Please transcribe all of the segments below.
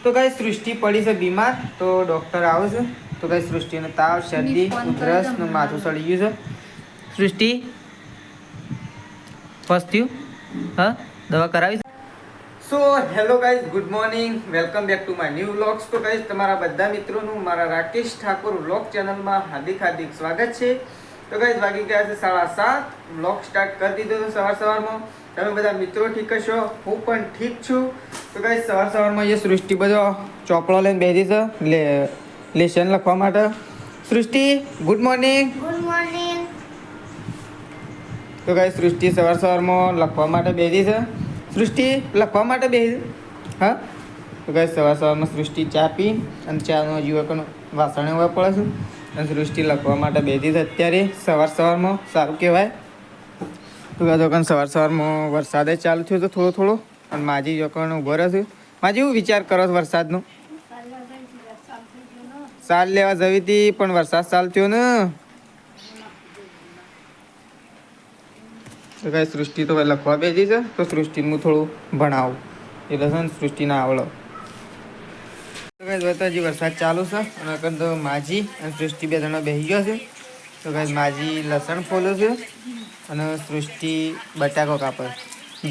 તો ગાઈસ સૃષ્ટિ પડી છે બીમાર, તો ડૉક્ટર આવે છે. તો ગાઈસ સૃષ્ટિને તાવ, શરદી, ઉધરસ ને માથું સળી ગયું છે. સૃષ્ટિ ફર્સ્ટ થયું, હા દવા કરાવી. So hello guys, good morning, welcome back to my new vlogs. તો ગાઈઝ તમારા બધા મિત્રોનું મારા રાકેશ ઠાકોર વ્લોગ ચેનલમાં હાર્દિક હાર્દિક સ્વાગત છે. તો ગાઈઝ વાગી ગયા છે 7:30. વ્લોગ સ્ટાર્ટ કરી દીધો છે સવારમાં. તમે બધા મિત્રો ઠીક હશો, હું પણ ઠીક છું. તો ગાઈઝ સવારમાં એ સૃષ્ટિ બધો ચોપડો લઈને બેસી છે લેસન લખવા માટે. સૃષ્ટિ ગુડ મોર્નિંગ. Good morning. તો ગાઈઝ સૃષ્ટિ સવારમાં લખવા માટે બેસી છે. સૃષ્ટિ લખવા માટે બેસી, હા. તો ગાઈઝ સવારમાં સૃષ્ટિ ચા પી અને ચાનો યુવકોનો વાસણ એવા પડે છે અને સૃષ્ટિ લખવા માટે બેસી છે અત્યારે સવારમાં. સારું કહેવાય. તો ગાઈઝ સવારમાં વરસાદે ચાલુ થયો તો થોડો થોડો, અને માજી જોકણ ઉભો રહ્યો છે. માજી એવું વિચાર કરો છો વરસાદનો? સાલ લેવા જવી હતી પણ વરસાદ ચાલુ થયો ને. તો કાંઈ સૃષ્ટિ તો લખવા બેસી છે, તો સૃષ્ટિનું હું થોડું ભણાવું એટલે છે ને સૃષ્ટિને આવડો. તો કાંઈ હજી વરસાદ ચાલુ છે અને તો માજી અને સૃષ્ટિ બે જણા બેસી ગયો છે. તો કાંઈ માજી લસણ ફોલો છે અને સૃષ્ટિ બટાકો કાપે.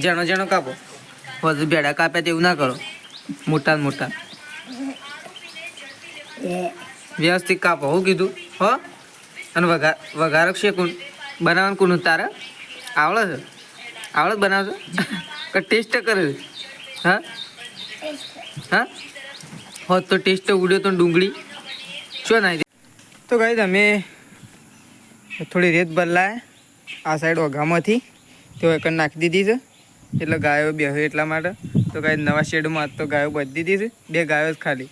જણો કાપો, પછી ભેડા કાપે તેવું ના કરો, મોટા મોટા વ્યવસ્થિત કાપો. હું કીધું હો. અને વઘારો છે કોણ બનાવવાનું? કોનું તારે આવડે છે? આવડે બનાવજો કે ટેસ્ટ કરે છે? હા હા હોત તો ટેસ્ટ ઉડ્યો તો ડુંગળી શું નાખી. તો ગાઈઝ અમે થોડી રેત બદલાય આ સાઈડ ઓઘામાંથી તો એક નાખી દીધી છે, એટલે ગાયો બેસે એટલા માટે. તો ગાઈઝ નવા શેડમાં તો ગાયો બધી દીધી છે, 2 ગાયો જ ખાલી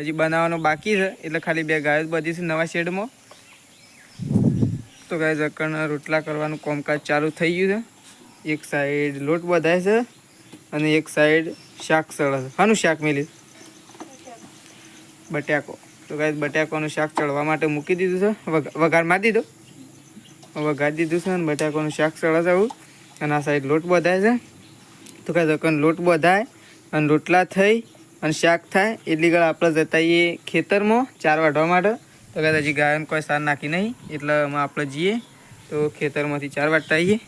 હજી બનાવવાનો બાકી છે, એટલે ખાલી 2 ગાયો જ બધી છે નવા શેડમાં. તો ગાઈઝ અકણ રોટલા કરવાનું કામકાજ ચાલુ થઈ ગયું છે. એક સાઈડ લોટ બધાય છે અને એક સાઈડ શાક ચડે છે. શાનું શાક મેલી? બટાકો. તો ગાઈઝ બટાકાનું શાક ચડવા માટે મૂકી દીધું છે, વઘાર મારી દીધો, વઘાર દીધું છે અને બટાકાનું શાક ચડે છે આવું. અને આ સાઈડ લોટ બધાય છે. તો ગાઈઝ અકણ લોટ બધાય અને રોટલા થઈ અને શાક થાય એટલી ઘડી આપણે જતા આવીએ ખેતરમાં ચાર વાઢવા માટે. તો ગાઈઝ હજી ગાયોને કોઈ સાર નાખી નહીં, એટલે આપણે જઈએ તો ખેતરમાંથી ચાર વાટતા આવીએ.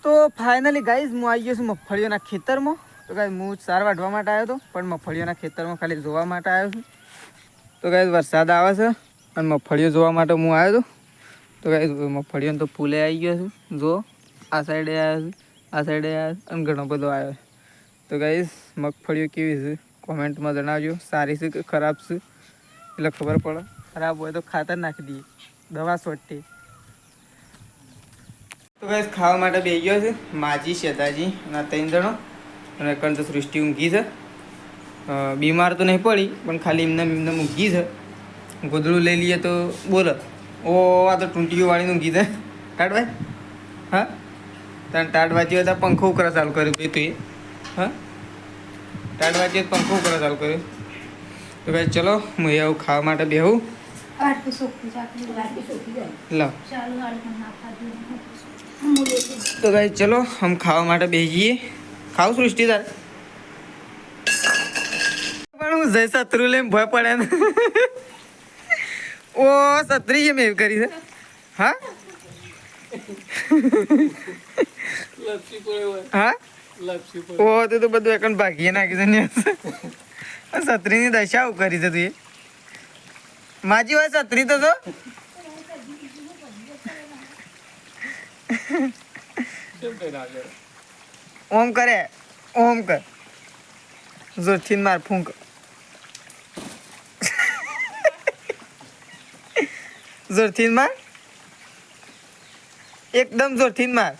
તો ફાઇનલી ગાઈઝ હું આવી ગયો છું મગફળીઓના ખેતરમાં. તો ગાઈઝ હું ચાર વાઢવા માટે આવ્યો હતો, પણ મગફળીઓના ખેતરમાં ખાલી જોવા માટે આવ્યો છું. તો ગાઈઝ વરસાદ આવે છે અને મગફળીઓ જોવા માટે હું આવ્યો હતો. તો ગાઈઝ મગફળીઓને તો ફૂલે આવી ગયો છું. જો આ સાઈડે આવ્યો છું, આ સાઈડે આવ્યો અને ઘણો બધો આવ્યો. તો ગાઈઝ મગફળીઓ કેવી છે કોમેન્ટમાં જણાવજો. સારી છે કે ખરાબ છે એટલે ખબર પડે. ખરાબ હોય તો ખાતર નાખી દઈએ, દવા છોટતી. તો ગાઈઝ ખાવા માટે બેસી ગયો છે માજી, શેતાજી અને 3 જણો. અને કણ તો સૃષ્ટિ ઊંઘી છે. બીમાર તો નહીં પડી પણ ખાલી એમને ઊંઘી છે. ગોદડું લઈ લઈએ તો બોલો ઓ આ તો ટૂંટીઓ વાળીને ઊંઘી છે. ટાટભાઈ હા તને ટાટ વાંચી હતા પંખો ઉકરા ચાલુ કર્યું તું એ? હા ટાટ વાંચી પંખો ઉકરા ચાલુ કર્યું. તો ભાઈ ચલો હું આવું ખાવા માટે બેહું. લો તો ભાઈ ચલો હમ ખાવા માટે બેસીએ. ખાવ સૃષ્ટિ તારે પણ હું જય શત્રુ લઈને ભય પડે ને. ઓ સત્રી એમ એવી કરી છે. હા હા ઓ તે તો બધું એકણ ભાગીએ નાખી છે ને. સત્રીની દશા આવું કરી છે તું એ? માજી હોય સત્રી તો ઓમ કરે, ઓમ કર જોરથી માર ફૂંક. જોરથી માર, એકદમ જોરથી માર.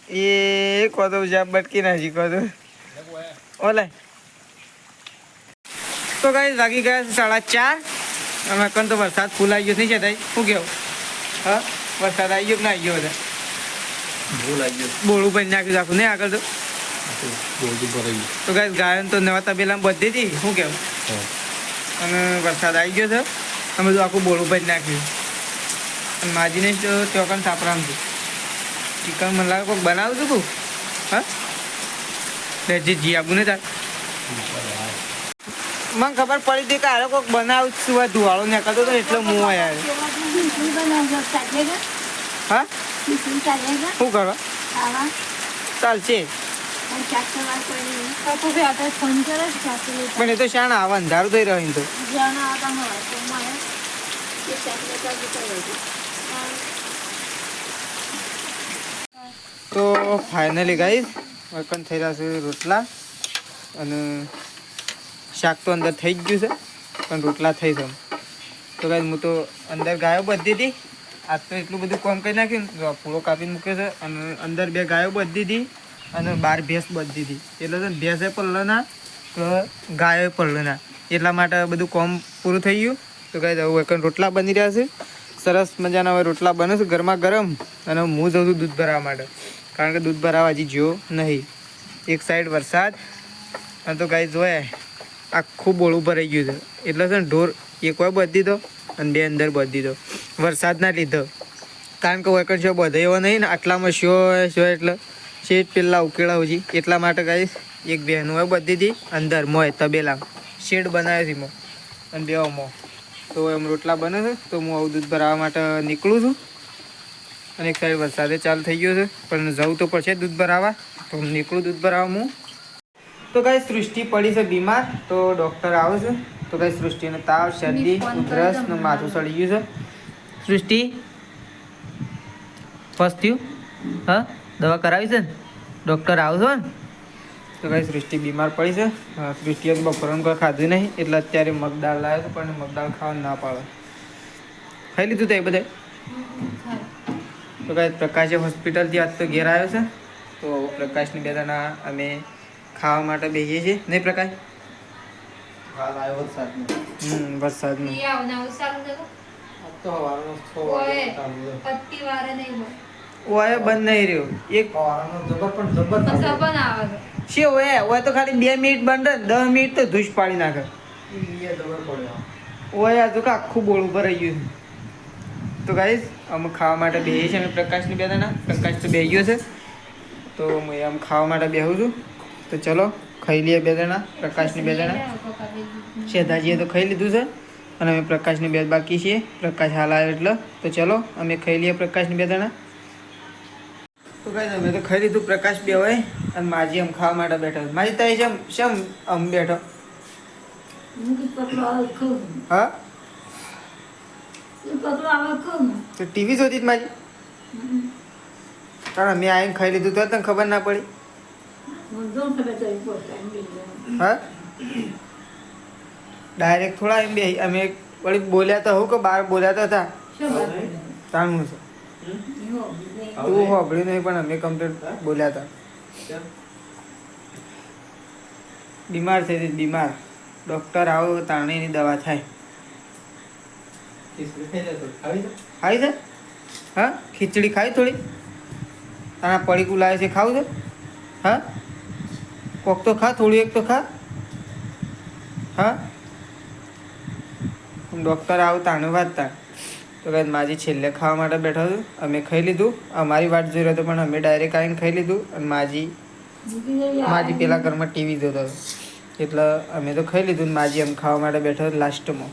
એ કોતો બટકી નાખી કોતો ઓલે. તો ગાઈઝ વાગી ગયા 4:30 અમે કન તો વરસાદ ફૂલ આવી ગયો નહીં છે તાઈ શું કેવું? હા વરસાદ આવી ગયો કે ના આવી ગયો? બધા બોળું પણ નાખ્યું આખું નહીં આગળ તો. તો ગાઈઝ ગાયન તો નવા તબેલામાં બધી હતી શું કેવું? અને વરસાદ આવી ગયો છે, અમે બધું આખું બોળું પણ નાખ્યું. અને માજીને તો ચોકન સાપરામ છું. ચિકન મને લાગે કોઈક બનાવું છું તું હા લેજી જી આબુ ને તાર મને ખબર પડી હતી કે આરે કોઈક બનાવ સિવાય ધુવાળો નીકળતો હતો એટલે હું યાર હા શું કરવા ચાલશે પણ એ તો શાણ આવે અંધારું થઈ રહ્યું તો તો ફાઇનલી ગાઈસ વકન થઈ રહ્યા છે રોટલા અને શાક તો અંદર થઈ જ ગયું છે પણ રોટલા થઈ છે તો ગાઈસ હું તો અંદર ગાયો બધી હતી આજ તો એટલું બધું કામ કરી નાખ્યું ને પૂળો કાપીને મૂક્યો છે અને અંદર 2 ગાયો બધી હતી અને 12 ભેંસ બધી હતી એટલે છે ભેંસે પડલો ના તો ગાયો પડલો ના એટલા માટે બધું કામ પૂરું થઈ ગયું તો ગાઈસ હવે વકન રોટલા બની રહ્યા છે સરસ મજાના હવે રોટલા બને છે ગરમા ગરમ અને હું જઉં છું દૂધ ભરાવવા માટે કારણ કે દૂધ ભરાવા હજી જ્યો નહીં એક સાઈડ વરસાદ અને તો ગાઈસ જોઈએ આખું બોળું ભરાઈ ગયું છે એટલે છે ને ઢોર એક વાર બધી દીધો અને 2 અંદર બધી દીધો વરસાદના લીધો કારણ કે વકન શો બધે એવો નહીં ને આટલામાં શો એટલે શેઠ પેલા ઉકેળા હોજી એટલા માટે ગાઈસ એક બહેનો હોય બધી હતી અંદર મોય તબેલા શેડ બનાવ્યો છે મોં અને 2 મોં તો એમ રોટલા બને છે તો હું આવું દૂધ ભરાવવા માટે નીકળું છું અને એક સાઈડ વરસાદે ચાલુ થઈ ગયો છે પણ જવું તો પડશે દૂધ ભરાવવા તો હું નીકળું દૂધ ભરાવવા હું તો ગાઈસ સૃષ્ટિ પડી છે બીમાર તો ડૉક્ટર આવે છે તો ગાઈસ સૃષ્ટિને તાવ શરદી ઉધરસ ને માથું સડી ગયું છે સૃષ્ટિ ફર્સ્ટ થયું હા દવા કરાવી છે ને ડૉક્ટર આવશો ને તો ગાઈસ સૃષ્ટિ બીમાર પડી છે સૃષ્ટિએ તો બપોરનું કોઈ ખાધું નહીં એટલે અત્યારે મગદાળ લાવ્યો છે પણ મગદાળ ખાવાનું ના પાડે ખાઈ લીધું તો એ બધે તો ગાઈસ પ્રકાશે હોસ્પિટલથી આજ તો ઘેર આવ્યો છે તો પ્રકાશની 2 જણા અમે ખાવા માટે બેસીએ છીએ નહીં પ્રકાશ વરસાદનું ઓય બંધ નહીં રહ્યો એક છે ઓય તો ખાલી 2 મિનિટ બંધ 10 મિનિટ તો ધૂસ પાડી નાખે ઓય તો આખું બોળ ભરાઈ ગયું તો ગાઈસ અમે ખાવા માટે બેસીએ છીએ અમે પ્રકાશની 2 જણા પ્રકાશ તો બેસી ગયો છે તો હું આમ ખાવા માટે બેસું છું તો ચલો ખાઈ લઈએ 2 જણા પ્રકાશની 2 જણા શેધાજીએ તો ખાઈ લીધું છે અને અમે પ્રકાશની 2 બાકી છીએ પ્રકાશ હાલ આવ્યો એટલે તો ચલો અમે ખાઈ લઈએ પ્રકાશની 2 જણા તો ગાઈસ અમે તો ખાઈ લીધું પ્રકાશ 2 હોય અને માજી આમ ખાવા માટે બેઠો માજી તારી શેમ આમ બેઠો હા તો ટીવી જોતી જ માજી કારણ અમે આવીને ખાઈ લીધું તો તને ખબર ના પડી હા ડાયરેક્ટ થોડા એમ બે અમે વળી બોલ્યા તો હું કે બહાર બોલ્યા હતા તાણું છે તું હોભળ્યું નહીં પણ અમે કમ્પ્લીટ બોલ્યા હતા બીમાર થઈ હતી બીમાર ડૉક્ટર આવો તાણીની દવા થાય ખાવી છે હા ખીચડી ખાવી થોડી તારા પડીકું લાવે છે ખાવું છે હા કોક તો ખા થોડી એક તો ખા હા ડૉક્ટર આવું તાણું વાંચતા તો કાંઈ માજી છેલ્લે ખાવા માટે બેઠો છું અમે ખાઈ લીધું અમારી વાટ જોઈ રહ્યો હતો પણ અમે ડાયરેક્ટ આવીને ખાઈ લીધું અને માજી પેલા ઘરમાં ટીવી જોતો હતો એટલે અમે તો ખાઈ લીધું માજી એમ ખાવા માટે બેઠો લાસ્ટમાં